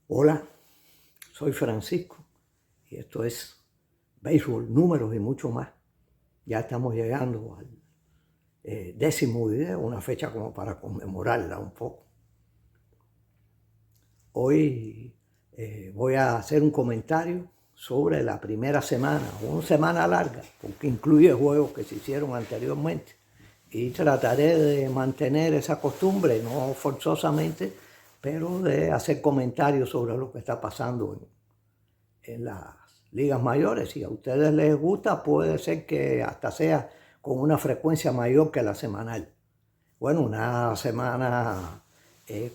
Hola, soy Francisco y esto es Béisbol, Números y mucho más. Ya estamos llegando al 10º video, una fecha como para conmemorarla un poco. Hoy voy a hacer un comentario sobre la primera semana, una semana larga, porque incluye juegos que se hicieron anteriormente. Y trataré de mantener esa costumbre, no forzosamente, pero de hacer comentarios sobre lo que está pasando en las ligas mayores. Si a ustedes les gusta, puede ser que hasta sea con una frecuencia mayor que la semanal. Bueno, una semana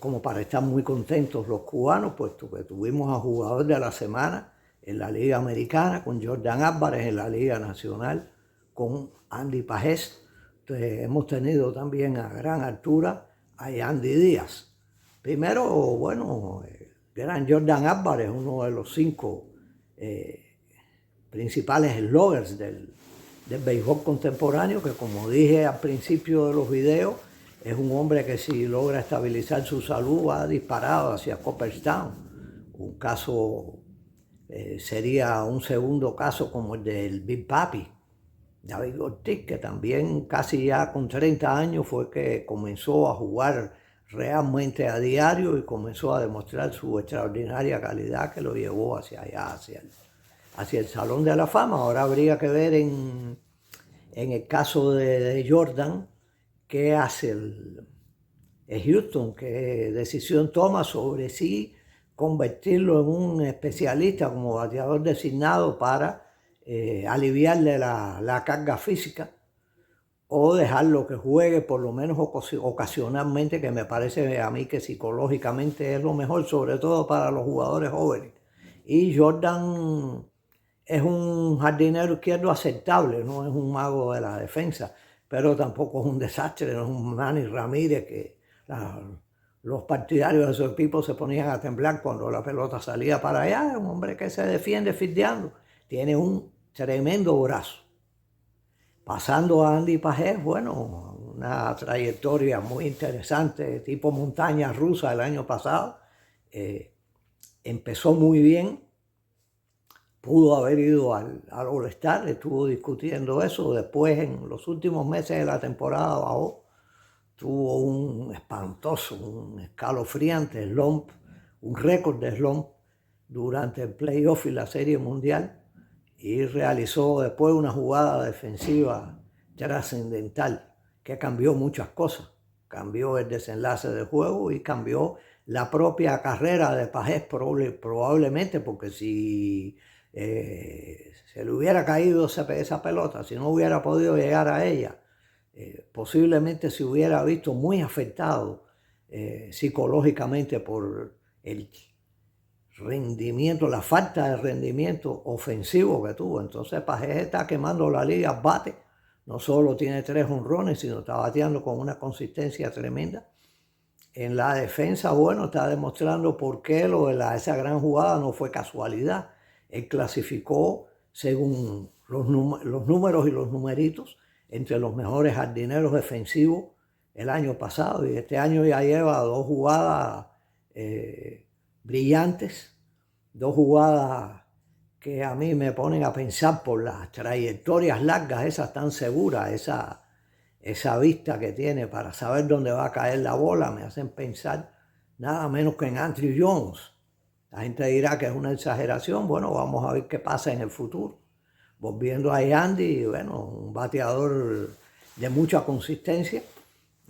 como para estar muy contentos los cubanos, puesto que tuvimos a jugador de la semana en la Liga Americana, con Jordan Álvarez, en la Liga Nacional, con Andy Pajés. Entonces, hemos tenido también a gran altura a Yandy Díaz. Primero, bueno, gran Jordan Álvarez, uno de los 5 principales sloggers del béisbol contemporáneo, que como dije al principio de los videos, es un hombre que si logra estabilizar su salud va disparado hacia Cooperstown. Un caso sería un segundo caso como el del Big Papi, David Ortiz, que también casi ya con 30 años fue que comenzó a jugar realmente a diario y comenzó a demostrar su extraordinaria calidad que lo llevó hacia allá, hacia el Salón de la Fama. Ahora habría que ver en el caso de Jordan qué hace el Houston, qué decisión toma sobre si convertirlo en un especialista como bateador designado para aliviarle la carga física, o dejarlo que juegue por lo menos ocasionalmente, que me parece a mí que psicológicamente es lo mejor, sobre todo para los jugadores jóvenes. Y Jordan es un jardinero izquierdo aceptable, no es un mago de la defensa, pero tampoco es un desastre, no es un Manny Ramírez que los partidarios de su equipo se ponían a temblar cuando la pelota salía para allá. Es un hombre que se defiende fildeando, tiene un tremendo brazo. Pasando a Andy Pajés, bueno, una trayectoria muy interesante, tipo montaña rusa el año pasado. Empezó muy bien, pudo haber ido al All-Star, estuvo discutiendo eso. Después, en los últimos meses de la temporada, bajó. Tuvo un espantoso, un escalofriante slump, un récord de slump durante el playoff y la Serie Mundial, y realizó después una jugada defensiva trascendental que cambió muchas cosas. Cambió el desenlace del juego y cambió la propia carrera de Pajés probablemente, porque si se le hubiera caído esa pelota, si no hubiera podido llegar a ella, posiblemente se hubiera visto muy afectado psicológicamente por el rendimiento, la falta de rendimiento ofensivo que tuvo. Entonces Pajés está quemando la liga, bate, no solo tiene 3 jonrones, sino está bateando con una consistencia tremenda. En la defensa, bueno, está demostrando por qué esa gran jugada no fue casualidad. Él clasificó según los números y los numeritos entre los mejores jardineros defensivos el año pasado, y este año ya lleva 2 jugadas brillantes, 2 jugadas que a mí me ponen a pensar por las trayectorias largas, esas tan seguras, esa vista que tiene para saber dónde va a caer la bola, me hacen pensar nada menos que en Andruw Jones. La gente dirá que es una exageración. Bueno, vamos a ver qué pasa en el futuro. Volviendo a Yandy, bueno, un bateador de mucha consistencia,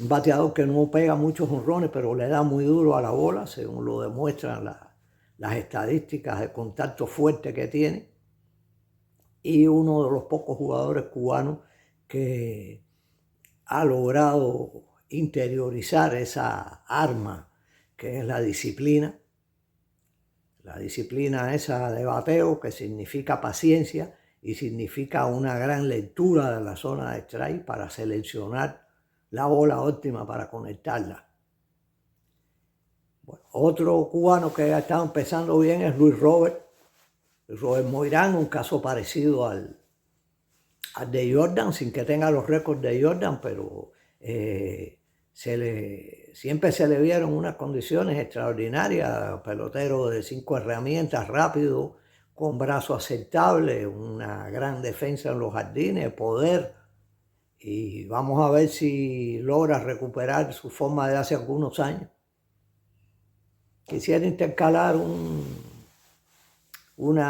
un bateador que no pega muchos jonrones, pero le da muy duro a la bola, según lo demuestran las estadísticas de contacto fuerte que tiene. Y uno de los pocos jugadores cubanos que ha logrado interiorizar esa arma que es la disciplina esa de bateo, que significa paciencia y significa una gran lectura de la zona de strike para seleccionar la bola óptima para conectarla. Bueno, otro cubano que ha estado empezando bien es Luis Robert Moirán, un caso parecido al de Jordan, sin que tenga los récords de Jordan, pero siempre se le vieron unas condiciones extraordinarias, pelotero de 5 herramientas, rápido, con brazo aceptable, una gran defensa en los jardines, poder. Y vamos a ver si logra recuperar su forma de hace algunos años. Quisiera intercalar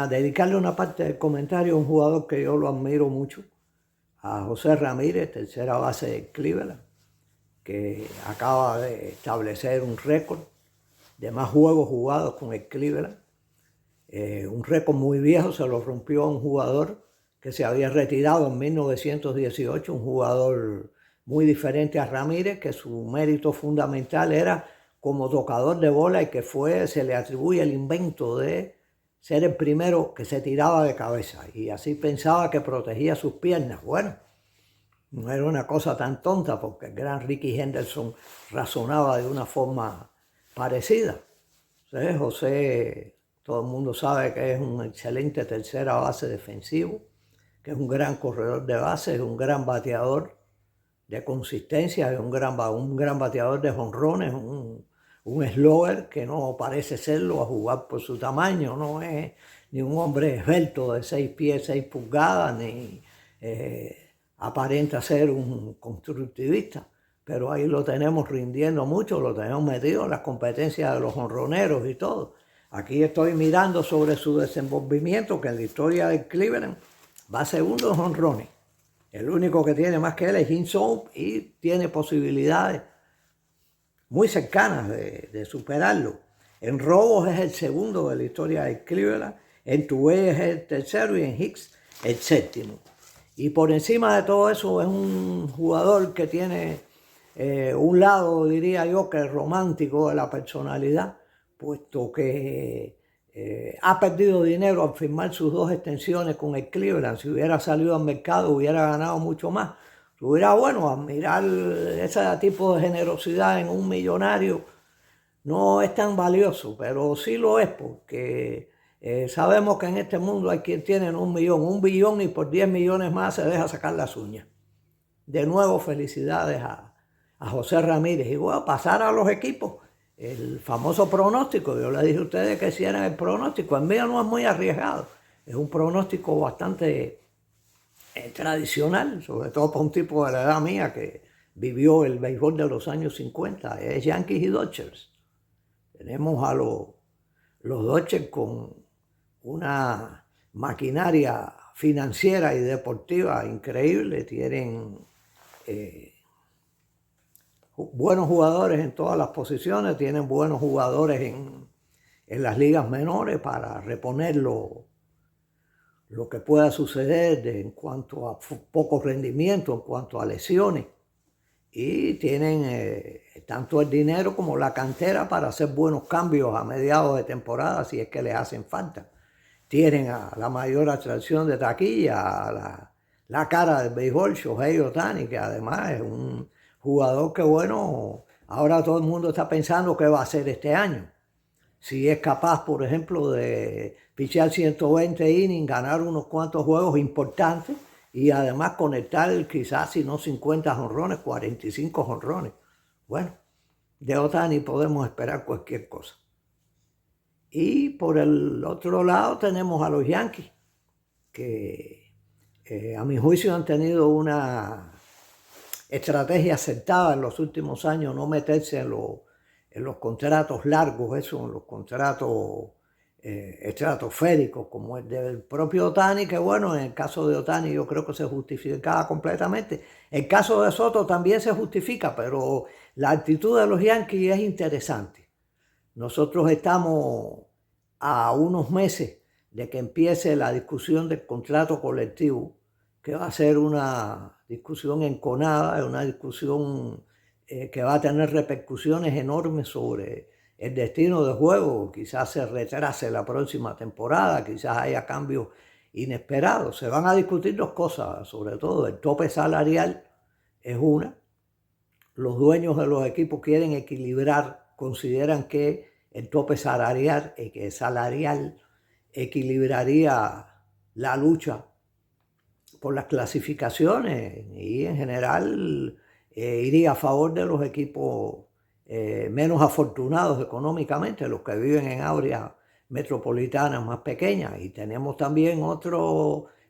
dedicarle una parte del comentario a un jugador que yo lo admiro mucho, a José Ramírez, tercera base de Cleveland, que acaba de establecer un récord de más juegos jugados con el Cleveland. Un récord muy viejo, se lo rompió un jugador que se había retirado en 1918, un jugador muy diferente a Ramírez, que su mérito fundamental era como tocador de bola y que se le atribuye el invento de ser el primero que se tiraba de cabeza y así pensaba que protegía sus piernas. Bueno, no era una cosa tan tonta porque el gran Ricky Henderson razonaba de una forma parecida. Entonces, José, todo el mundo sabe que es un excelente tercera base defensivo, que es un gran corredor de base, es un gran bateador de consistencia, es un gran bateador de jonrones, un slugger que no parece serlo a jugar por su tamaño, no es ni un hombre esbelto de 6 pies, 6 pulgadas, ni aparenta ser un constructivista, pero ahí lo tenemos rindiendo mucho, lo tenemos metido en las competencias de los jonroneros y todo. Aquí estoy mirando sobre su desenvolvimiento, que en la historia de Cleveland va segundo en jonrones. El único que tiene más que él es Jim Thorpe y tiene posibilidades muy cercanas de superarlo. En robos es el segundo de la historia de Cleveland, en Tuve es el tercero y en Hicks el séptimo. Y por encima de todo eso es un jugador que tiene un lado, diría yo, que es romántico de la personalidad, puesto que ha perdido dinero al firmar sus 2 extensiones con el Cleveland. Si hubiera salido al mercado hubiera ganado mucho más. Hubiera, bueno, admirar ese tipo de generosidad en un millonario no es tan valioso, pero sí lo es porque sabemos que en este mundo hay quien tiene 1 millón, 1 billón y por 10 millones más se deja sacar las uñas. De nuevo, felicidades a José Ramírez. Y bueno, pasar a los equipos. El famoso pronóstico, yo le dije a ustedes que hicieran el pronóstico. El mío no es muy arriesgado, es un pronóstico bastante tradicional, sobre todo para un tipo de la edad mía que vivió el béisbol de los años 50, es Yankees y Dodgers. Tenemos a los Dodgers con una maquinaria financiera y deportiva increíble, tienen buenos jugadores en todas las posiciones, tienen buenos jugadores en las ligas menores para reponer lo que pueda suceder en cuanto a poco rendimiento, en cuanto a lesiones. Y tienen tanto el dinero como la cantera para hacer buenos cambios a mediados de temporada si es que les hacen falta. Tienen a la mayor atracción de taquilla, a la cara del béisbol, Shohei Ohtani, que además es un jugador que, bueno, ahora todo el mundo está pensando qué va a hacer este año. Si es capaz, por ejemplo, de pichar 120 innings, ganar unos cuantos juegos importantes y además conectar quizás, si no 50 jonrones, 45 jonrones. Bueno, de Ohtani podemos esperar cualquier cosa. Y por el otro lado tenemos a los Yankees, que a mi juicio han tenido una estrategia acertada en los últimos años, no meterse en los contratos largos, en los contratos estratosféricos, como el del propio Ohtani, que bueno, en el caso de Ohtani yo creo que se justificaba completamente. El caso de Soto también se justifica, pero la actitud de los Yankees es interesante. Nosotros estamos a unos meses de que empiece la discusión del contrato colectivo, que va a ser una discusión enconada, una discusión que va a tener repercusiones enormes sobre el destino del juego. Quizás se retrase la próxima temporada, quizás haya cambios inesperados. Se van a discutir 2 cosas, sobre todo el tope salarial es una. Los dueños de los equipos quieren equilibrar, consideran que el tope salarial equilibraría la lucha por las clasificaciones y en general iría a favor de los equipos menos afortunados económicamente, los que viven en áreas metropolitanas más pequeñas. Y tenemos también otra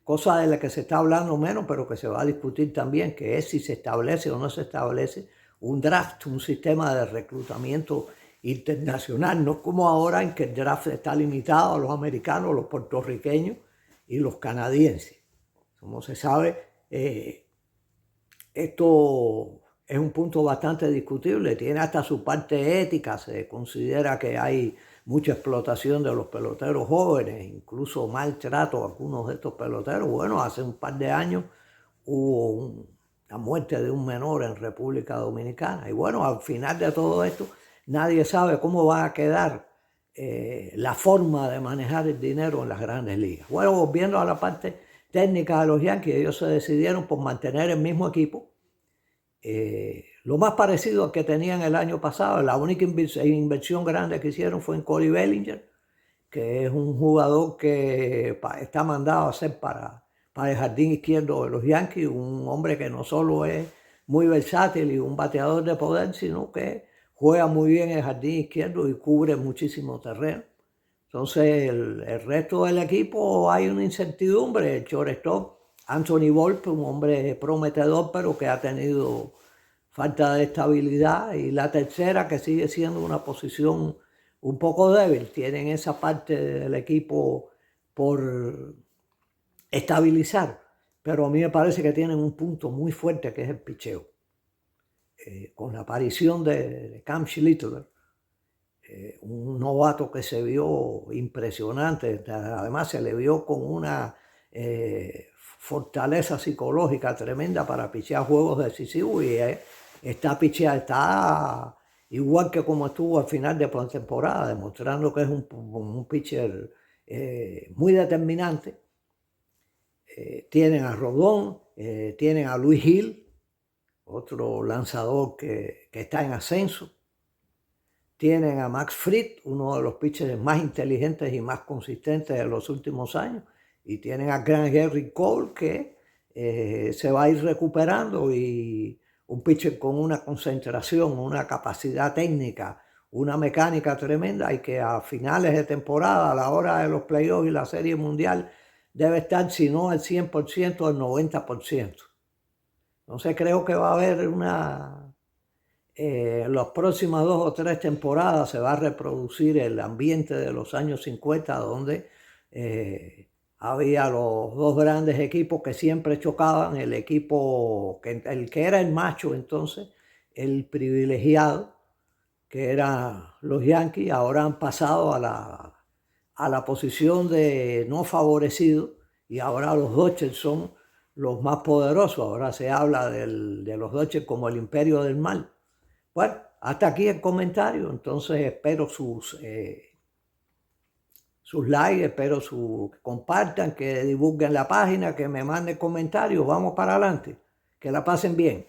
cosa de la que se está hablando menos, pero que se va a discutir también, que es si se establece o no se establece un draft, un sistema de reclutamiento internacional, no como ahora en que el draft está limitado a los americanos, los puertorriqueños y los canadienses. Como se sabe, esto es un punto bastante discutible, tiene hasta su parte ética, se considera que hay mucha explotación de los peloteros jóvenes, incluso maltrato a algunos de estos peloteros. Bueno, hace un par de años hubo la muerte de un menor en República Dominicana. Y bueno, al final de todo esto, nadie sabe cómo va a quedar la forma de manejar el dinero en las grandes ligas. Bueno, volviendo a la parte técnica de los Yankees, ellos se decidieron por mantener el mismo equipo, lo más parecido al que tenían el año pasado. La única inversión grande que hicieron fue en Cody Bellinger, que es un jugador que está mandado a ser para el jardín izquierdo de los Yankees, un hombre que no solo es muy versátil y un bateador de poder, sino que juega muy bien en el jardín izquierdo y cubre muchísimo terreno. Entonces, el resto del equipo hay una incertidumbre. El shortstop, Anthony Volpe, un hombre prometedor, pero que ha tenido falta de estabilidad. Y la tercera, que sigue siendo una posición un poco débil. Tienen esa parte del equipo por estabilizar. Pero a mí me parece que tienen un punto muy fuerte, que es el picheo. Con la aparición de Cam Schlittler, un novato que se vio impresionante, además se le vio con una fortaleza psicológica tremenda para pichear juegos decisivos, y está igual que como estuvo al final de postemporada, demostrando que es un pitcher muy determinante. Tienen a Rodón, tienen a Luis Gil, otro lanzador que está en ascenso. Tienen a Max Fried, uno de los pitchers más inteligentes y más consistentes de los últimos años. Y tienen a Grant Gary Cole, que se va a ir recuperando, y un pitcher con una concentración, una capacidad técnica, una mecánica tremenda, y que a finales de temporada, a la hora de los playoffs y la Serie Mundial, debe estar, si no al 100%, al 90%. Entonces creo que va a haber las próximas 2 o 3 temporadas se va a reproducir el ambiente de los años 50, donde había los dos grandes equipos que siempre chocaban, el equipo, el que era el macho entonces, el privilegiado, que eran los Yankees. Ahora han pasado a la posición de no favorecido, y ahora los Dodgers son los más poderosos. Ahora se habla de los Dodgers como el imperio del mal. Bueno, hasta aquí el comentario. Entonces espero sus likes, espero que compartan, que divulguen la página, que me manden comentarios. Vamos para adelante. Que la pasen bien.